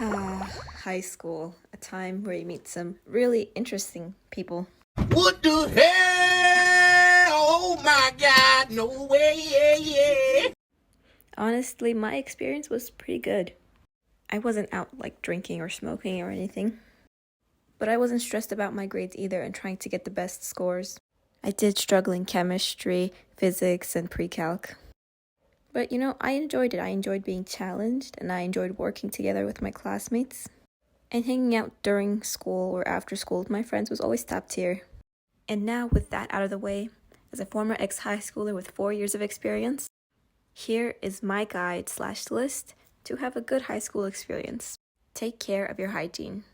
Ah, high school, a time where you meet some really interesting people. What the hell? Oh my God, no way, yeah. Honestly, my experience was pretty good. I wasn't out like drinking or smoking or anything. But I wasn't stressed about my grades either and trying to get the best scores. I did struggle in chemistry, physics, and pre-calc. But I enjoyed it. I enjoyed being challenged and I enjoyed working together with my classmates. And hanging out during school or after school with my friends was always top tier. And now, with that out of the way, as a former ex-high schooler with 4 years of experience, here is my guide/list to have a good high school experience. Take care of your hygiene.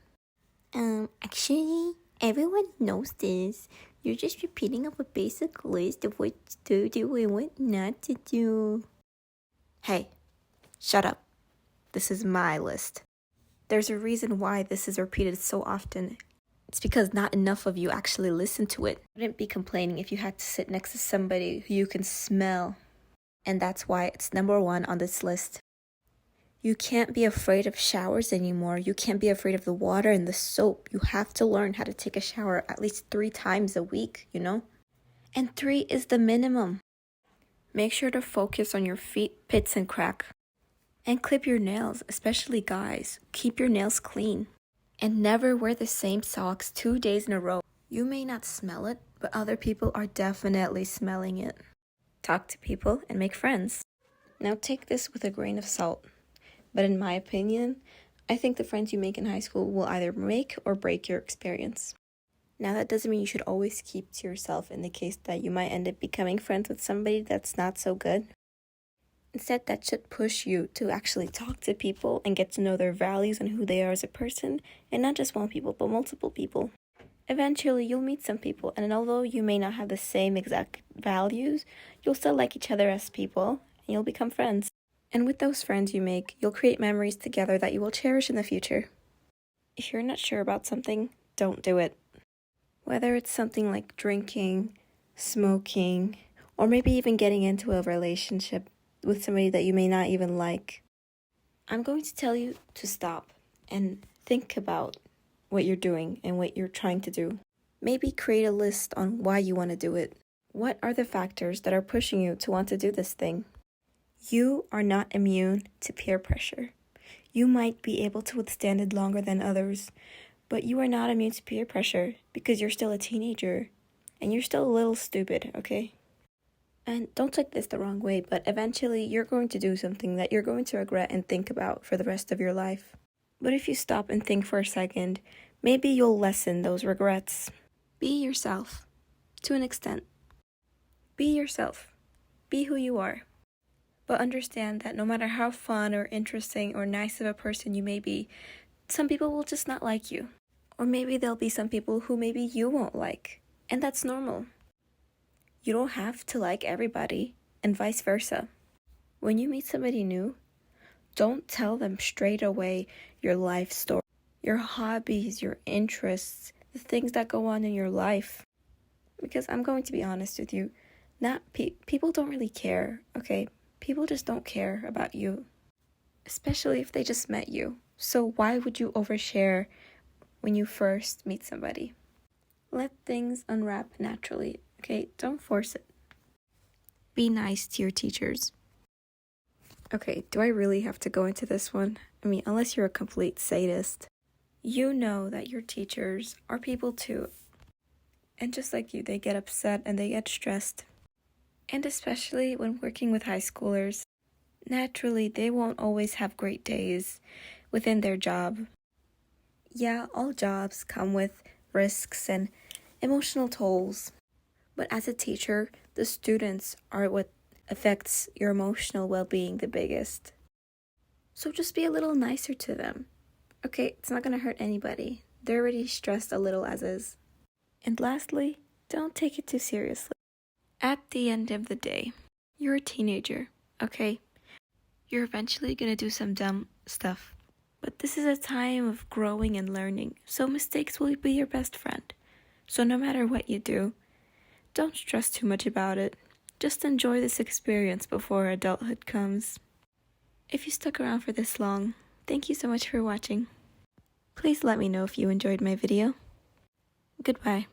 Actually, everyone knows this. You're just repeating of a basic list of what to do and what not to do. Hey, shut up. This is my list. There's a reason why this is repeated so often. It's because not enough of you actually listen to it. You wouldn't be complaining if you had to sit next to somebody who you can smell. And that's why it's number 1 on this list. You can't be afraid of showers anymore. You can't be afraid of the water and the soap. You have to learn how to take a shower at least 3 times a week, And 3 is the minimum. Make sure to focus on your feet, pits, and crack. And clip your nails, especially guys. Keep your nails clean. And never wear the same socks 2 days in a row. You may not smell it, but other people are definitely smelling it. Talk to people and make friends. Now take this with a grain of salt. But in my opinion, I think the friends you make in high school will either make or break your experience. Now that doesn't mean you should always keep to yourself in the case that you might end up becoming friends with somebody that's not so good. Instead, that should push you to actually talk to people and get to know their values and who they are as a person, and not just one people, but multiple people. Eventually, you'll meet some people, and although you may not have the same exact values, you'll still like each other as people, and you'll become friends. And with those friends you make, you'll create memories together that you will cherish in the future. If you're not sure about something, don't do it. Whether it's something like drinking, smoking, or maybe even getting into a relationship with somebody that you may not even like, I'm going to tell you to stop and think about what you're doing and what you're trying to do. Maybe create a list on why you want to do it. What are the factors that are pushing you to want to do this thing? You are not immune to peer pressure. You might be able to withstand it longer than others, but you are not immune to peer pressure because you're still a teenager and you're still a little stupid, okay? And don't take this the wrong way, but eventually you're going to do something that you're going to regret and think about for the rest of your life. But if you stop and think for a second, maybe you'll lessen those regrets. Be yourself, to an extent. Be yourself. Be who you are. But understand that no matter how fun or interesting or nice of a person you may be, some people will just not like you. Or maybe there'll be some people who maybe you won't like. And that's normal. You don't have to like everybody, and vice versa. When you meet somebody new, don't tell them straight away your life story, your hobbies, your interests, the things that go on in your life. Because I'm going to be honest with you, people don't really care, okay? People just don't care about you, especially if they just met you. So why would you overshare when you first meet somebody? Let things unwrap naturally, okay? Don't force it. Be nice to your teachers. Okay, do I really have to go into this one? I mean, unless you're a complete sadist. You know that your teachers are people too. And just like you, they get upset and they get stressed. And especially when working with high schoolers, naturally, they won't always have great days within their job. Yeah, all jobs come with risks and emotional tolls. But as a teacher, the students are what affects your emotional well-being the biggest. So just be a little nicer to them. Okay, it's not going to hurt anybody. They're already stressed a little as is. And lastly, don't take it too seriously. At the end of the day, you're a teenager, okay? You're eventually gonna do some dumb stuff. But this is a time of growing and learning, so mistakes will be your best friend. So no matter what you do, don't stress too much about it. Just enjoy this experience before adulthood comes. If you stuck around for this long, Thank you so much for watching. Please let me know if you enjoyed my video. Goodbye.